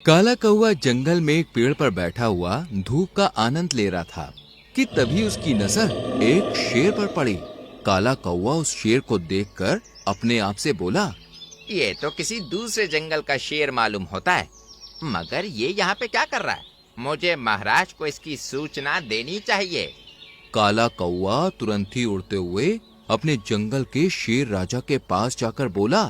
काला कौवा जंगल में एक पेड़ पर बैठा हुआ धूप का आनंद ले रहा था कि तभी उसकी नजर एक शेर पर पड़ी। काला कौवा उस शेर को देखकर अपने आप से बोला, ये तो किसी दूसरे जंगल का शेर मालूम होता है, मगर ये यहाँ पे क्या कर रहा है? मुझे महाराज को इसकी सूचना देनी चाहिए। काला कौवा तुरंत ही उड़ते हुए अपने जंगल के शेर राजा के पास जाकर बोला,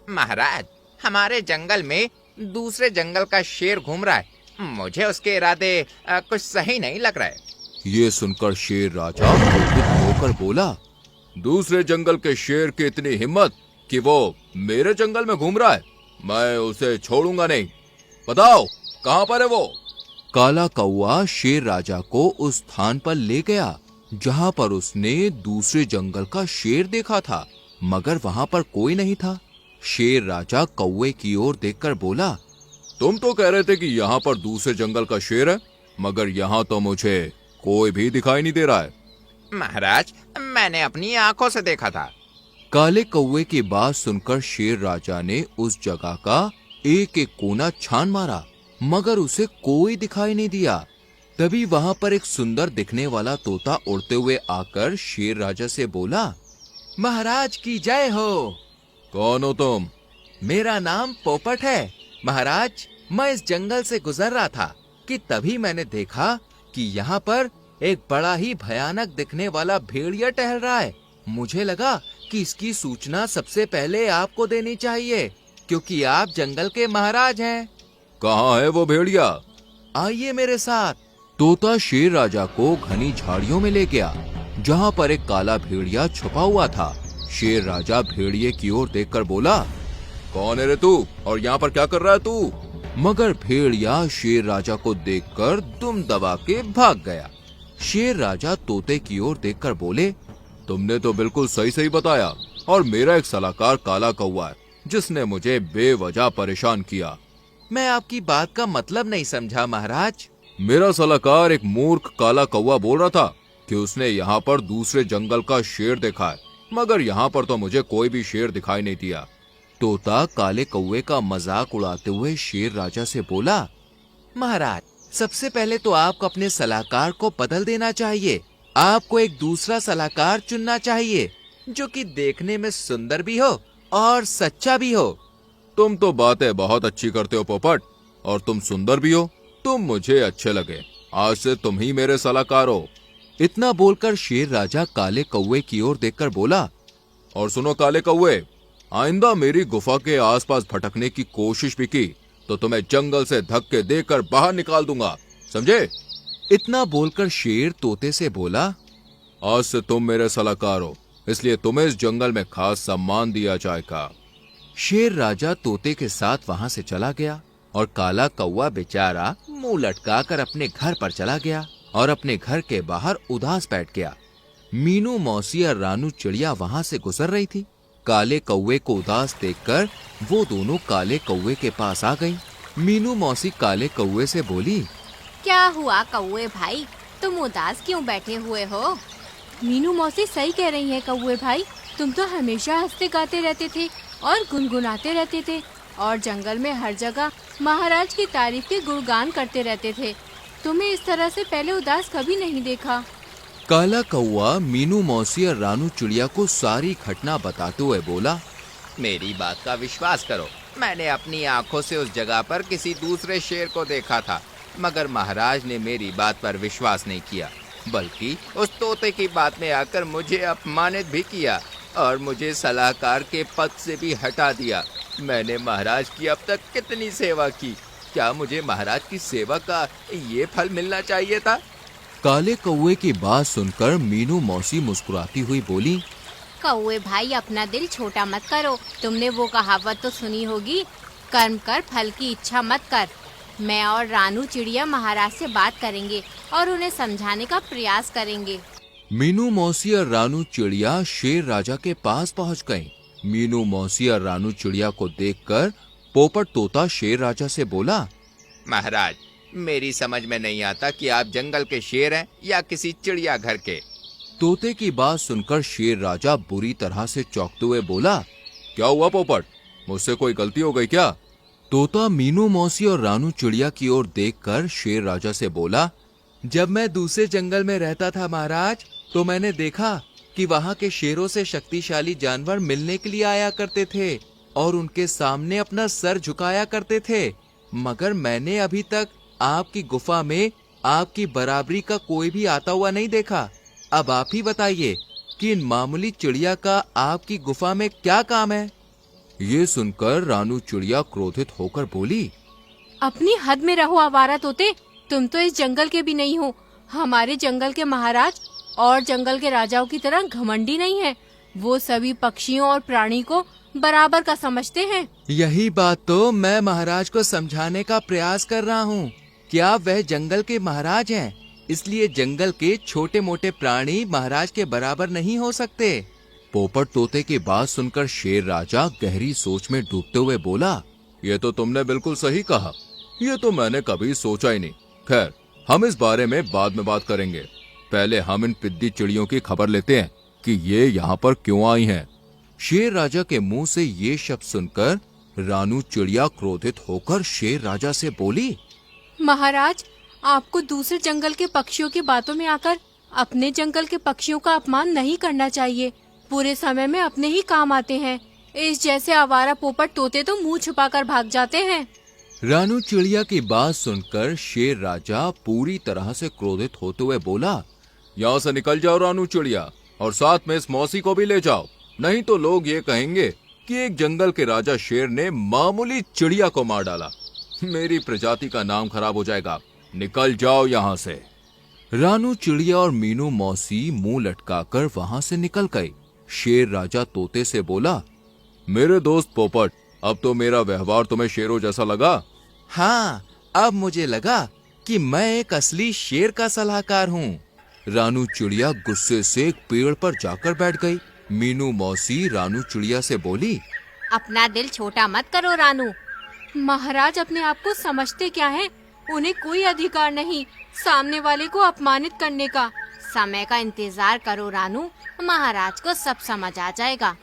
महाराज, हमारे जंगल में दूसरे जंगल का शेर घूम रहा है। मुझे उसके इरादे कुछ सही नहीं लग रहा है। ये सुनकर शेर राजा क्रोधित होकर बोला, दूसरे जंगल के शेर की इतनी हिम्मत कि वो मेरे जंगल में घूम रहा है, मैं उसे छोड़ूंगा नहीं। बताओ कहाँ पर है वो? काला कौवा शेर राजा को उस स्थान पर ले गया जहाँ पर उसने दूसरे जंगल का शेर देखा था, मगर वहाँ पर कोई नहीं था। शेर राजा कौवे की ओर देखकर बोला, तुम तो कह रहे थे कि यहाँ पर दूसरे जंगल का शेर है, मगर यहाँ तो मुझे कोई भी दिखाई नहीं दे रहा है। महाराज, मैंने अपनी आंखों से देखा था। काले कौवे की बात सुनकर शेर राजा ने उस जगह का एक एक कोना छान मारा, मगर उसे कोई दिखाई नहीं दिया। तभी वहां पर एक सुंदर दिखने वाला तोता उड़ते हुए आकर शेर राजा से बोला, महाराज की जय हो। कौन हो तुम? मेरा नाम पोपट है। महाराज, मैं इस जंगल से गुजर रहा था कि तभी मैंने देखा कि यहाँ पर एक बड़ा ही भयानक दिखने वाला भेड़िया टहल रहा है। मुझे लगा कि इसकी सूचना सबसे पहले आपको देनी चाहिए, क्योंकि आप जंगल के महाराज हैं। कहाँ है वो भेड़िया? आइए मेरे साथ। तोता शेर राजा को घनी झाड़ियों में ले गया, जहाँ पर एक काला भेड़िया छुपा हुआ था। शेर राजा भेड़िए की ओर देखकर बोला, कौन है रे तू और यहाँ पर क्या कर रहा है तू? मगर भेड़िया शेर राजा को देखकर दुम दबा के भाग गया। शेर राजा तोते की ओर देखकर बोले, तुमने तो बिल्कुल सही सही बताया, और मेरा एक सलाहकार काला कौवा है जिसने मुझे बेवजह परेशान किया। मैं आपकी बात का मतलब नहीं समझा महाराज। मेरा सलाहकार एक मूर्ख काला कौवा बोल रहा था कि उसने यहाँ पर दूसरे जंगल का शेर देखा है, मगर यहाँ पर तो मुझे कोई भी शेर दिखाई नहीं दिया। तोता काले कौवे का मजाक उड़ाते हुए शेर राजा से बोला, महाराज, सबसे पहले तो आपको अपने सलाहकार को बदल देना चाहिए। आपको एक दूसरा सलाहकार चुनना चाहिए जो कि देखने में सुंदर भी हो और सच्चा भी हो। तुम तो बातें बहुत अच्छी करते हो पोपट, और तुम सुंदर भी हो। तुम मुझे अच्छे लगे। आज से तुम ही मेरे सलाहकार हो। इतना बोलकर शेर राजा काले कौवे की ओर देखकर बोला, और सुनो काले कौवे, आइंदा मेरी गुफा के आसपास भटकने की कोशिश भी की तो तुम्हें जंगल से धक्के देकर बाहर निकाल दूंगा, समझे? इतना बोलकर शेर तोते से बोला, आज से तुम मेरे सलाहकार हो, इसलिए तुम्हें इस जंगल में खास सम्मान दिया जाएगा। शेर राजा तोते के साथ वहां से चला गया और काला कौवा बेचारा मुंह लटकाकर अपने घर पर चला गया और अपने घर के बाहर उदास बैठ गया। मीनू मौसी और रानू चिड़िया वहां से गुजर रही थी। काले कौवे को उदास देखकर वो दोनों काले कौवे के पास आ गईं। मीनू मौसी काले कौवे से बोली, क्या हुआ कौवे भाई, तुम उदास क्यों बैठे हुए हो? मीनू मौसी सही कह रही है कौवे भाई, तुम तो हमेशा हंसते गाते रहते थे और गुनगुनाते रहते थे और जंगल में हर जगह महाराज की तारीफ के गुणगान करते रहते थे। तुम्हें इस तरह से पहले उदास कभी नहीं देखा। काला कौवा मीनू मौसी और रानू चिड़िया को सारी घटना बताते हुए बोला, मेरी बात का विश्वास करो, मैंने अपनी आंखों से उस जगह पर किसी दूसरे शेर को देखा था, मगर महाराज ने मेरी बात पर विश्वास नहीं किया, बल्कि उस तोते की बात में आकर मुझे अपमानित भी किया और मुझे सलाहकार के पद से भी हटा दिया। मैंने महाराज की अब तक कितनी सेवा की, क्या मुझे महाराज की सेवा का ये फल मिलना चाहिए था? काले कौवे की बात सुनकर मीनू मौसी मुस्कुराती हुई बोली, कौवे भाई, अपना दिल छोटा मत करो। तुमने वो कहावत तो सुनी होगी, कर्म कर फल की इच्छा मत कर। मैं और रानू चिड़िया महाराज से बात करेंगे और उन्हें समझाने का प्रयास करेंगे। मीनू मौसी और रानू चिड़िया शेर राजा के पास पहुंच गईं। मीनू मौसी और रानू चिड़िया को देखकर पोपट तोता शेर राजा से बोला, महाराज, मेरी समझ में नहीं आता कि आप जंगल के शेर हैं या किसी चिड़िया घर के। तोते की बात सुनकर शेर राजा बुरी तरह से चौंकते हुए बोला, क्या हुआ पोपट, मुझसे कोई गलती हो गई क्या? तोता मीनू मौसी और रानू चिड़िया की ओर देखकर शेर राजा से बोला, जब मैं दूसरे जंगल में रहता था महाराज, तो मैंने देखा कि वहाँ के शेरों से शक्तिशाली जानवर मिलने के लिए आया करते थे और उनके सामने अपना सर झुकाया करते थे, मगर मैंने अभी तक आपकी गुफा में आपकी बराबरी का कोई भी आता हुआ नहीं देखा। अब आप ही बताइए कि इन मामूली चिड़िया का आपकी गुफा में क्या काम है? ये सुनकर रानू चिड़िया क्रोधित होकर बोली, अपनी हद में रहो आवारा तोते, तुम तो इस जंगल के भी नहीं हो। हमारे जंगल के महाराज और जंगल के राजाओं की तरह घमंडी नहीं है। वो सभी पक्षियों और प्राणी को बराबर का समझते हैं। यही बात तो मैं महाराज को समझाने का प्रयास कर रहा हूँ। क्या वह जंगल के महाराज हैं, इसलिए जंगल के छोटे मोटे प्राणी महाराज के बराबर नहीं हो सकते। पोपट तोते की बात सुनकर शेर राजा गहरी सोच में डूबते हुए बोला, ये तो तुमने बिल्कुल सही कहा, ये तो मैंने कभी सोचा ही नहीं। खैर, हम इस बारे में बाद में बात करेंगे। पहले हम इन पिद्दी चिड़ियों की खबर लेते हैं कि ये यहाँ पर क्यों आई हैं। शेर राजा के मुंह से ये शब्द सुनकर रानू चिड़िया क्रोधित होकर शेर राजा से बोली, महाराज, आपको दूसरे जंगल के पक्षियों की बातों में आकर अपने जंगल के पक्षियों का अपमान नहीं करना चाहिए। पूरे समय में अपने ही काम आते हैं। इस जैसे आवारा पोपट तोते तो मुंह छुपाकर भाग जाते हैं। रानू चिड़िया की बात सुनकर शेर राजा पूरी तरह से क्रोधित होते हुए बोला, यहाँ से निकल जाओ रानू चिड़िया, और साथ में इस मौसी को भी ले जाओ, नहीं तो लोग ये कहेंगे कि एक जंगल के राजा शेर ने मामूली चिड़िया को मार डाला। मेरी प्रजाति का नाम खराब हो जाएगा। निकल जाओ यहाँ से। रानू चिड़िया और मीनू मौसी मुंह लटकाकर वहां से निकल गई। शेर राजा तोते से बोला, मेरे दोस्त पोपट, अब तो मेरा व्यवहार तुम्हें शेरों जैसा लगा? हाँ, अब मुझे लगा कि मैं एक असली शेर का सलाहकार हूँ। रानू चिड़िया गुस्से से एक पेड़ पर जाकर बैठ गई। मीनू मौसी रानू चिड़िया से बोली, अपना दिल छोटा मत करो रानू। महाराज अपने आप को समझते क्या हैं? उन्हें कोई अधिकार नहीं सामने वाले को अपमानित करने का। समय का इंतजार करो रानू, महाराज को सब समझ आ जाएगा।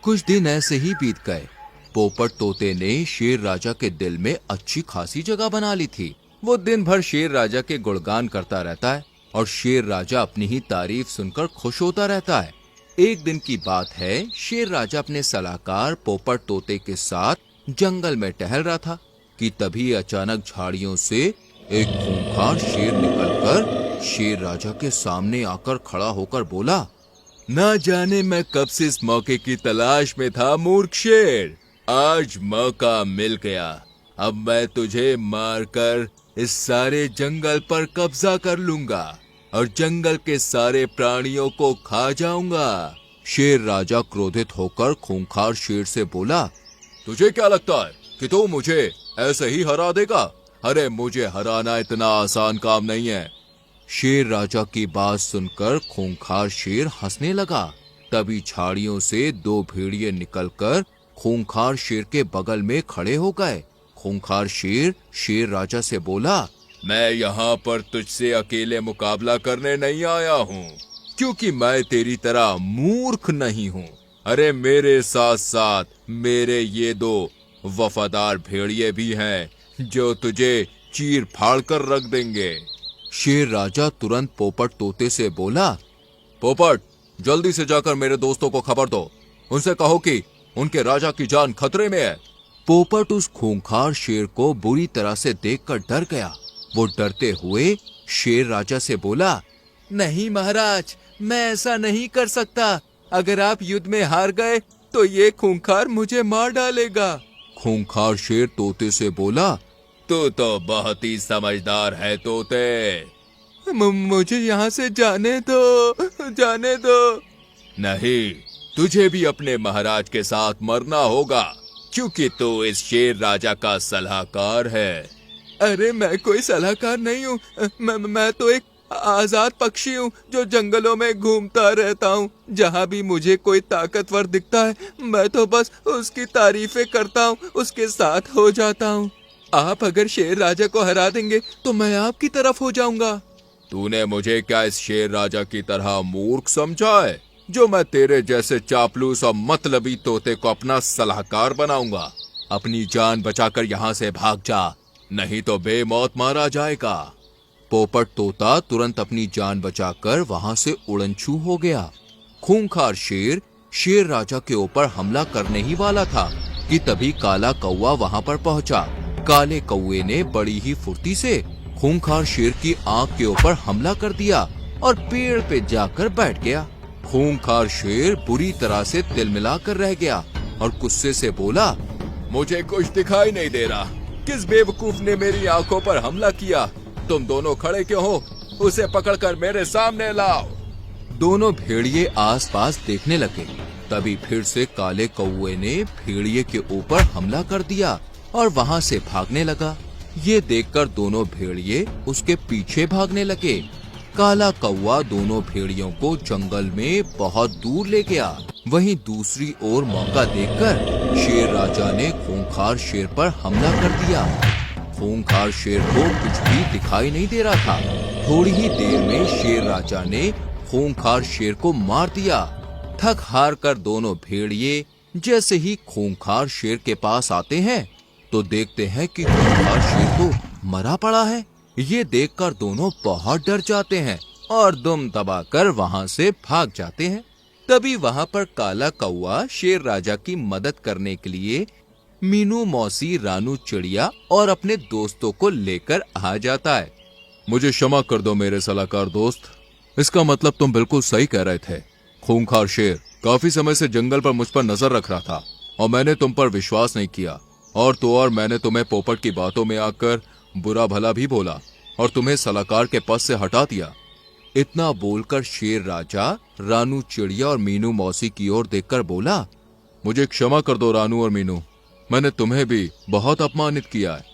कुछ दिन ऐसे ही बीत गए। पोपट तोते ने शेर राजा के दिल में अच्छी खासी जगह बना ली थी। वो दिन भर शेर राजा के गुणगान करता रहता है और शेर राजा अपनी ही तारीफ सुनकर खुश होता रहता है। एक दिन की बात है, शेर राजा अपने सलाहकार पोपट तोते के साथ जंगल में टहल रहा था कि तभी अचानक झाड़ियों से एक खूंखार शेर निकलकर शेर राजा के सामने आकर खड़ा होकर बोला, ना जाने मैं कब से इस मौके की तलाश में था मूर्ख शेर, आज मौका मिल गया। अब मैं तुझे मारकर इस सारे जंगल पर कब्जा कर लूंगा और जंगल के सारे प्राणियों को खा जाऊंगा। शेर राजा क्रोधित होकर खूंखार शेर से बोला, तुझे क्या लगता है कि तू मुझे ऐसे ही हरा देगा? अरे मुझे हराना इतना आसान काम नहीं है। शेर राजा की बात सुनकर खूंखार शेर हंसने लगा। तभी झाड़ियों से दो भेड़िए निकलकर खूंखार शेर के बगल में खड़े हो गए। खूंखार शेर शेर राजा से बोला, मैं यहाँ पर तुझसे अकेले मुकाबला करने नहीं आया हूँ, क्योंकि मैं तेरी तरह मूर्ख नहीं हूँ। अरे मेरे साथ साथ मेरे ये दो वफादार भेड़िए भी हैं जो तुझे चीर फाड़ कर रख देंगे। शेर राजा तुरंत पोपट तोते से बोला, पोपट, जल्दी से जाकर मेरे दोस्तों को खबर दो, उनसे कहो कि उनके राजा की जान खतरे में है। पोपट उस खूंखार शेर को बुरी तरह से देखकर डर गया। वो डरते हुए शेर राजा से बोला, नहीं महाराज, मैं ऐसा नहीं कर सकता। अगर आप युद्ध में हार गए तो ये खूंखार मुझे मार डालेगा। खूंखार शेर तोते से बोला, तू तो बहुत ही समझदार है तोते, मुझे यहाँ से जाने दो। नहीं, तुझे भी अपने महाराज के साथ मरना होगा, क्योंकि तू इस शेर राजा का सलाहकार है। अरे मैं कोई सलाहकार नहीं हूँ, मैं तो एक आजाद पक्षी हूँ जो जंगलों में घूमता रहता हूँ। जहाँ भी मुझे कोई ताकतवर दिखता है मैं तो बस उसकी तारीफें करता हूँ, उसके साथ हो जाता हूँ। आप अगर शेर राजा को हरा देंगे तो मैं आपकी तरफ हो जाऊंगा। तूने मुझे क्या इस शेर राजा की तरह मूर्ख समझा है जो मैं तेरे जैसे चापलूस और मतलबी तोते को अपना सलाहकार बनाऊंगा? अपनी जान बचाकर यहाँ से भाग जा, नहीं तो बेमौत मारा जाएगा। पोपट तोता तुरंत अपनी जान बचाकर वहां से उड़नछू हो गया। खूंखार शेर शेर राजा के ऊपर हमला करने ही वाला था कि तभी काला कौवा वहां पर पहुंचा। काले कौवे ने बड़ी ही फुर्ती से खूंखार शेर की आंख के ऊपर हमला कर दिया और पेड़ पे जाकर बैठ गया। खूंखार शेर बुरी तरह से तिलमिलाकर रह गया और गुस्से से बोला, मुझे कुछ दिखाई नहीं दे रहा, किस बेवकूफ ने मेरी आंखों पर हमला किया? तुम दोनों खड़े क्यों हो? उसे पकड़कर मेरे सामने लाओ। दोनों भेड़िए आसपास देखने लगे। तभी फिर से काले कौवे ने भेड़िए के ऊपर हमला कर दिया और वहां से भागने लगा। ये देखकर दोनों भेड़िए उसके पीछे भागने लगे। काला कौवा दोनों भेड़ियों को जंगल में बहुत दूर ले गया। वहीं दूसरी ओर मौका देखकर शेर राजा ने खूंखार शेर पर हमला कर दिया। खूंखार शेर को कुछ भी दिखाई नहीं दे रहा था। थोड़ी ही देर में शेर राजा ने खूंखार शेर को मार दिया। थक हार कर दोनों भेड़िए जैसे ही खूंखार शेर के पास आते हैं तो देखते हैं कि खूंखार शेर तो मरा पड़ा है। ये देखकर दोनों बहुत डर जाते हैं और दुम दबाकर वहां से भाग जाते हैं। तभी वहां पर काला कौवा शेर राजा की मदद करने के लिए मीनू मौसी, रानू चिड़िया और अपने दोस्तों को लेकर आ जाता है। मुझे क्षमा कर दो मेरे सलाहकार दोस्त, इसका मतलब तुम बिल्कुल सही कह रहे थे। खूंखार शेर काफी समय से जंगल पर मुझ पर नजर रख रहा था और मैंने तुम पर विश्वास नहीं किया। और मैंने तुम्हें पोपट की बातों में आकर बुरा भला भी बोला और तुम्हें सलाहकार के पद से हटा दिया। इतना बोलकर शेर राजा रानू चिड़िया और मीनू मौसी की ओर देखकर बोला, मुझे क्षमा कर दो रानू और मीनू, मैंने तुम्हें भी बहुत अपमानित किया है।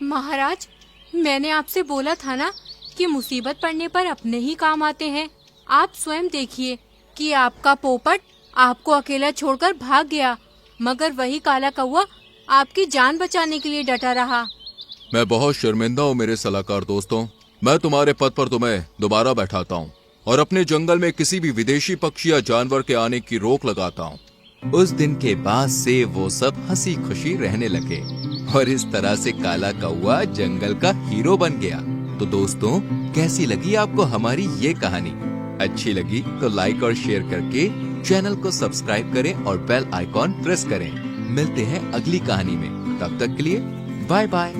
महाराज, मैंने आपसे बोला था ना कि मुसीबत पड़ने पर अपने ही काम आते हैं। आप स्वयं देखिए कि आपका पोपट आपको अकेला छोड़कर भाग गया, मगर वही काला कौवा आपकी जान बचाने के लिए डटा रहा। मैं बहुत शर्मिंदा हूँ मेरे सलाहकार दोस्तों। मैं तुम्हारे पद पर तुम्हें दोबारा बैठाता हूँ और अपने जंगल में किसी भी विदेशी पक्षी या जानवर के आने की रोक लगाता हूँ। उस दिन के बाद से वो सब हंसी खुशी रहने लगे और इस तरह से काला कौवा जंगल का हीरो बन गया। तो दोस्तों, कैसी लगी आपको हमारी ये कहानी? अच्छी लगी तो लाइक और शेयर करके चैनल को सब्सक्राइब करें और बेल आइकॉन प्रेस करें। मिलते हैं अगली कहानी में, तब तक के लिए बाय बाय।